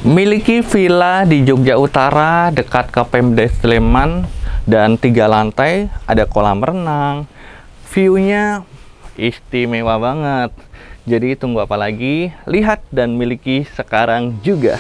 Miliki villa di Jogja Utara dekat ke Pemda Sleman dan 3 lantai, ada kolam renang. View-nya istimewa banget. Jadi tunggu apa lagi? Lihat dan miliki sekarang juga.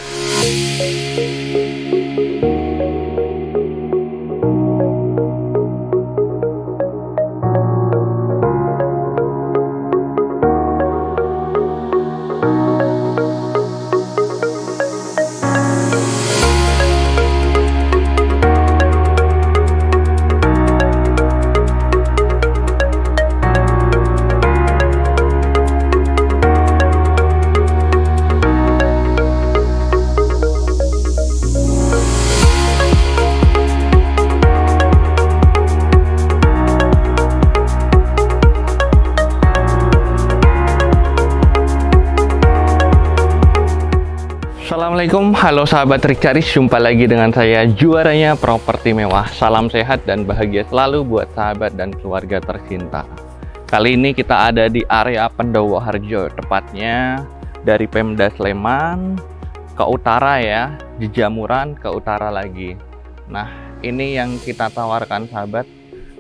Assalamualaikum, halo sahabat Ricaris, jumpa lagi dengan saya, juaranya properti mewah. Salam sehat dan bahagia selalu buat sahabat dan keluarga tercinta. Kali ini kita ada di area Pendowo Harjo, tepatnya dari Pemda Sleman ke utara ya, di Jamuran ke utara lagi. Nah, ini yang kita tawarkan sahabat,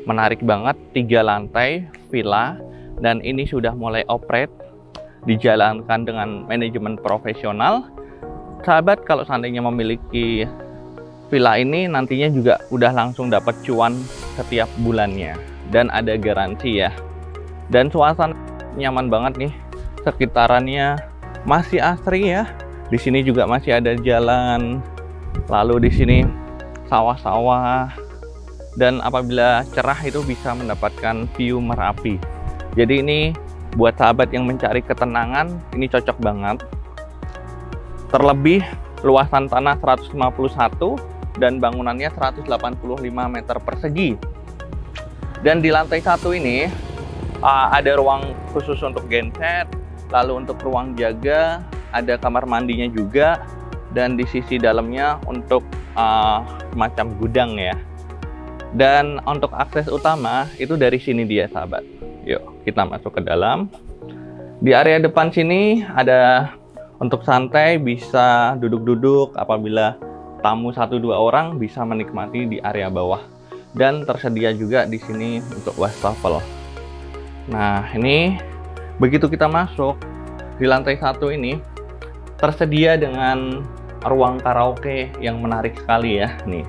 menarik banget, 3 lantai villa, dan ini sudah mulai operate, dijalankan dengan manajemen profesional. Sahabat, kalau seandainya memiliki villa ini nantinya juga udah langsung dapat cuan setiap bulannya dan ada garansi ya. Dan suasana nyaman banget nih, sekitarannya masih asri ya. Di sini juga masih ada jalan, lalu di sini sawah-sawah, dan apabila cerah itu bisa mendapatkan view Merapi. Jadi ini buat sahabat yang mencari ketenangan, ini cocok banget. Terlebih luasan tanah 151 dan bangunannya 185 meter persegi. Dan di lantai 1 ini ada ruang khusus untuk genset, lalu untuk ruang jaga, ada kamar mandinya juga, dan di sisi dalamnya untuk semacam gudang ya. Dan untuk akses utama itu dari sini dia sahabat. Yuk kita masuk ke dalam. Di area depan sini ada untuk santai, bisa duduk-duduk, apabila tamu 1-2 orang bisa menikmati di area bawah. Dan tersedia juga di sini untuk wastafel. Nah, ini begitu kita masuk di lantai 1 ini tersedia dengan ruang karaoke yang menarik sekali ya. Nih,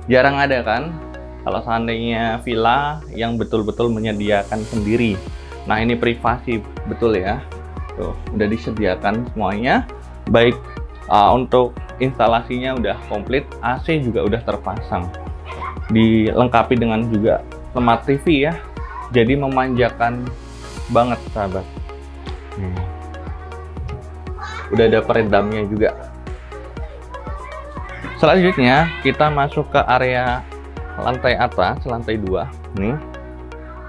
jarang ada kan kalau seandainya villa yang betul-betul menyediakan sendiri. Nah, ini privasi betul ya. Tuh, udah disediakan semuanya, baik untuk instalasinya udah komplit, AC juga udah terpasang, dilengkapi dengan juga smart TV ya, jadi memanjakan banget sahabat. Udah ada peredamnya juga. Selanjutnya kita masuk ke area lantai atas, lantai 2 nih.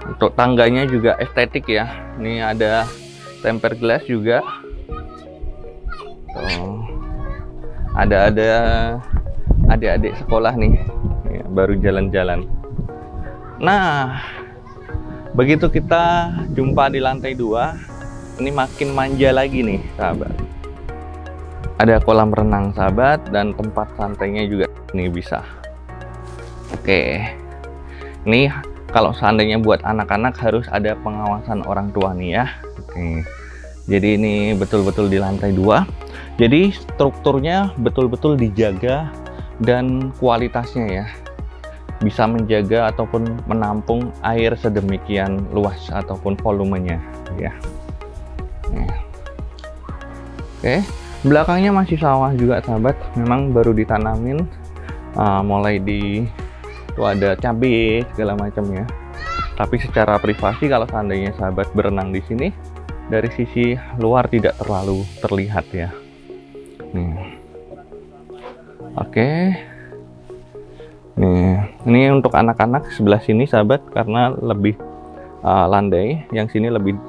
Untuk tangganya juga estetik ya, ini ada tempered glass juga. Tuh. Ada adik-adik sekolah nih ya, baru jalan-jalan. Nah, begitu kita jumpa di lantai 2, ini makin manja lagi nih sahabat. Ada kolam renang sahabat, dan tempat santainya juga ini bisa. Oke, ini kalau seandainya buat anak-anak harus ada pengawasan orang tua nih ya. Oke. Jadi ini betul-betul di lantai 2. Jadi strukturnya betul-betul dijaga dan kualitasnya ya. Bisa menjaga ataupun menampung air sedemikian luas ataupun volumenya ya. Oke, belakangnya masih sawah juga sahabat. Memang baru ditanamin, mulai di tuh ada cabai segala macamnya. Tapi secara privasi kalau seandainya sahabat berenang di sini, dari sisi luar tidak terlalu terlihat ya. Nih. Oke. Nih, ini untuk anak-anak sebelah sini sahabat, karena lebih landai, yang sini lebih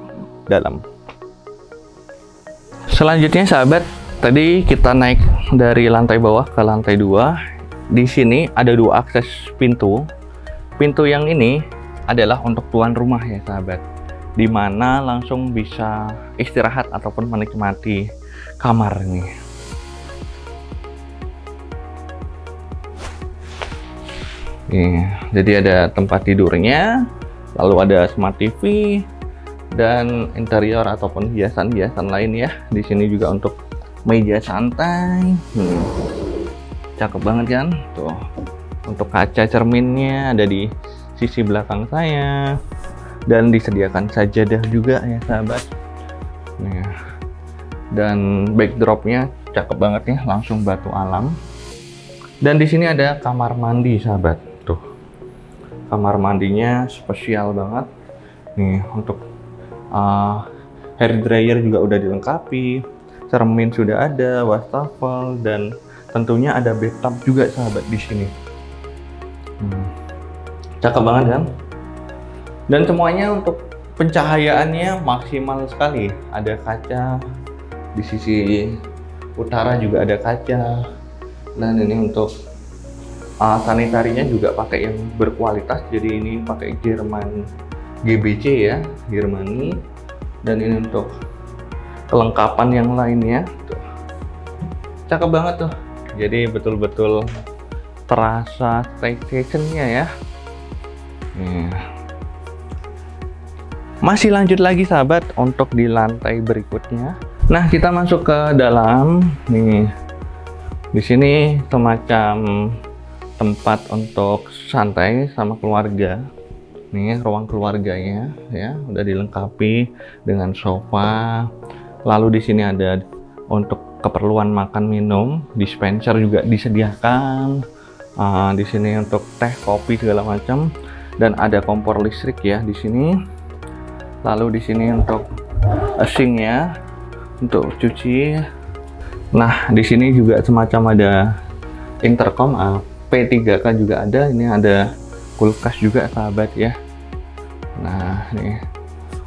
dalam. Selanjutnya sahabat, tadi kita naik dari lantai bawah ke lantai 2. Di sini ada 2 akses pintu. Pintu yang ini adalah untuk tuan rumah ya sahabat, dimana langsung bisa istirahat ataupun menikmati kamar nih. Jadi ada tempat tidurnya, lalu ada smart TV dan interior ataupun hiasan-hiasan lain ya. Di sini juga untuk meja santai. Cakep banget kan? Tuh. Untuk kaca cerminnya ada di sisi belakang saya dan disediakan sajadah juga ya sahabat. Dan backdropnya cakep banget nih, langsung batu alam. Dan di sini ada kamar mandi sahabat. Tuh. Kamar mandinya spesial banget. Nih untuk hair dryer juga udah dilengkapi, cermin sudah ada, wastafel, dan tentunya ada bathtub juga sahabat di sini. Cakep banget kan? Dan semuanya untuk pencahayaannya maksimal sekali. Ada kaca di sisi utara juga ada kaca. Dan ini untuk sanitarinya juga pakai yang berkualitas. Jadi ini pakai Jerman GBC ya, Germany. Dan ini untuk kelengkapan yang lainnya. Tuh. Cakep banget tuh. Jadi betul-betul terasa staycation-nya ya. Masih lanjut lagi sahabat untuk di lantai berikutnya. Nah, kita masuk ke dalam nih. Di sini semacam tempat untuk santai sama keluarga. Nih ruang keluarganya ya, udah dilengkapi dengan sofa. Lalu di sini ada untuk keperluan makan minum, dispenser juga disediakan. Di sini untuk teh, kopi segala macam, dan ada kompor listrik ya di sini. Lalu di sini untuk sinknya untuk cuci. Nah, di sini juga semacam ada intercom P3K juga ada. Ini ada kulkas juga sahabat ya. Nah, nih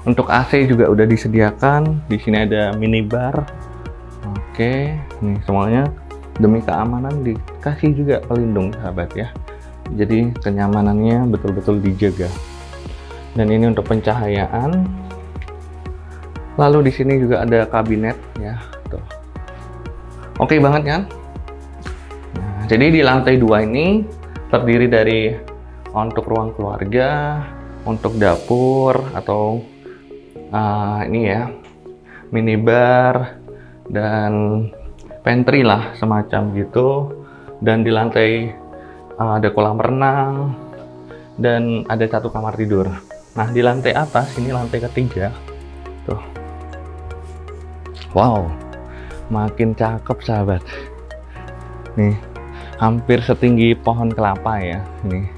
untuk AC juga udah disediakan. Di sini ada minibar. Oke, nih semuanya demi keamanan dikasih juga pelindung sahabat ya. Jadi kenyamanannya betul-betul dijaga. Dan ini untuk pencahayaan. Lalu di sini juga ada kabinet ya. Tuh. Oke banget kan? Nah, jadi di lantai 2 ini terdiri dari untuk ruang keluarga, untuk dapur atau ini ya, minibar dan pantry lah semacam gitu. Dan di lantai ada kolam renang dan ada satu kamar tidur. Nah, di lantai atas ini lantai ketiga. Tuh. Wow. Makin cakep sahabat. Nih, hampir setinggi pohon kelapa ya. Nih.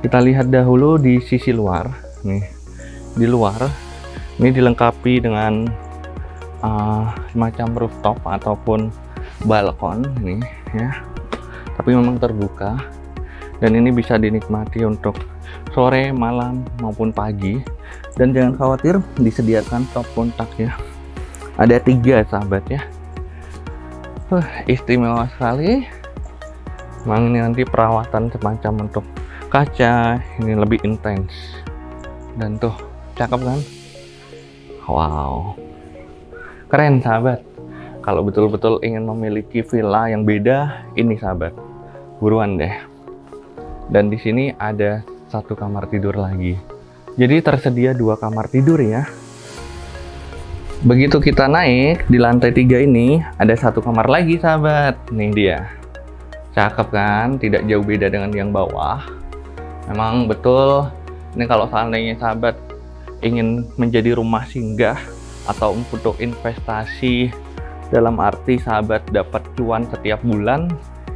Kita lihat dahulu di sisi luar. Nih. Di luar ini dilengkapi dengan semacam rooftop ataupun balkon nih ya. Tapi memang terbuka. Dan ini bisa dinikmati untuk sore, malam maupun pagi. Dan jangan khawatir, disediakan stop kontak ya. Ada 3 sahabat ya. Istimewa sekali. Memang ini nanti perawatan semacam untuk kaca ini lebih intens. Dan tuh cakep kan? Wow, keren sahabat. Kalau betul-betul ingin memiliki villa yang beda, ini sahabat, buruan deh. Dan di sini ada satu kamar tidur lagi. Jadi tersedia 2 kamar tidur ya. Begitu kita naik di lantai 3 ini, ada satu kamar lagi sahabat. Nih dia. Cakep kan? Tidak jauh beda dengan yang bawah. Memang betul, ini kalau seandainya sahabat ingin menjadi rumah singgah atau untuk investasi dalam arti sahabat dapat cuan setiap bulan,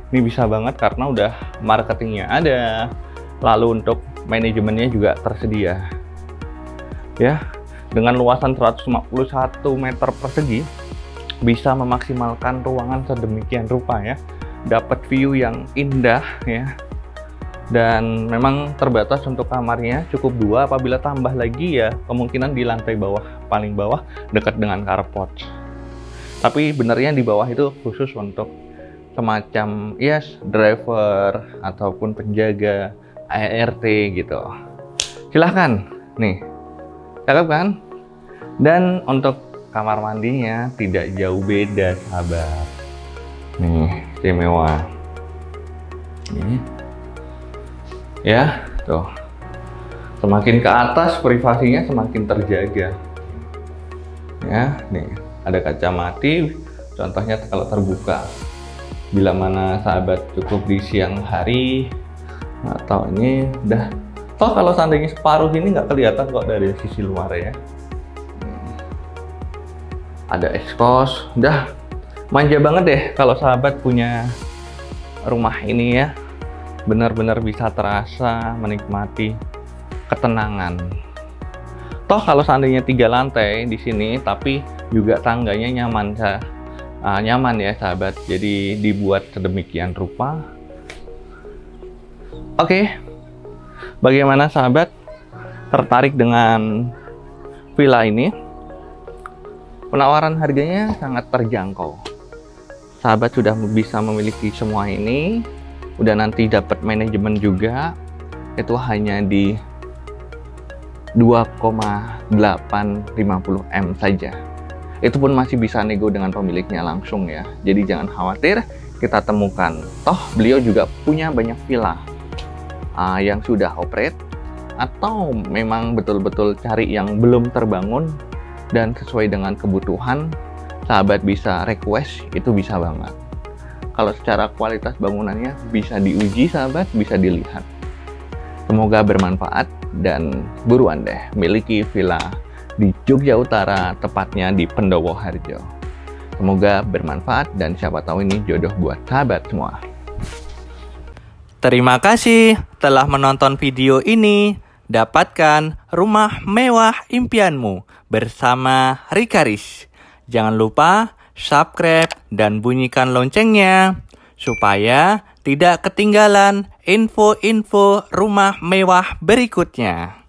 ini bisa banget karena udah marketingnya ada. Lalu untuk manajemennya juga tersedia. Ya. Dengan luasan 151 meter persegi, bisa memaksimalkan ruangan sedemikian rupa ya. Dapat view yang indah ya. Dan memang terbatas untuk kamarnya, cukup 2. Apabila tambah lagi ya, kemungkinan di lantai bawah, paling bawah, dekat dengan carport. Tapi benernya di bawah itu khusus untuk semacam driver ataupun penjaga ART gitu. Silahkan, nih. Cakep kan? Dan untuk kamar mandinya tidak jauh beda sahabat. Nih, istimewa. Ini. Ya, tuh. Semakin ke atas privasinya semakin terjaga. Ya, nih ada kaca mati. Contohnya kalau terbuka. Bila mana sahabat cukup di siang hari atau ini udah. Toh kalau seandainya separuh ini nggak kelihatan kok dari sisi luar ya. Ada eksos, udah manja banget deh kalau sahabat punya rumah ini ya. Benar-benar bisa terasa menikmati ketenangan. Toh kalau seandainya 3 lantai di sini, tapi juga tangganya nyaman ya sahabat. Jadi dibuat sedemikian rupa. Oke, bagaimana sahabat? Tertarik dengan villa ini? Penawaran harganya sangat terjangkau. Sahabat sudah bisa memiliki semua ini. Udah nanti dapat manajemen juga. Itu hanya di 2,850 M saja. Itu pun masih bisa nego dengan pemiliknya langsung ya. Jadi jangan khawatir, kita temukan. Toh beliau juga punya banyak villa yang sudah operate atau memang betul-betul cari yang belum terbangun dan sesuai dengan kebutuhan. Sahabat bisa request, itu bisa banget. Kalau secara kualitas bangunannya bisa diuji sahabat, bisa dilihat. Semoga bermanfaat dan buruan deh miliki villa di Jogja Utara, tepatnya di Pendowo Harjo. Semoga bermanfaat dan siapa tahu ini jodoh buat sahabat semua. Terima kasih telah menonton video ini. Dapatkan rumah mewah impianmu bersama Rikaris. Jangan lupa subscribe dan bunyikan loncengnya supaya tidak ketinggalan info-info rumah mewah berikutnya.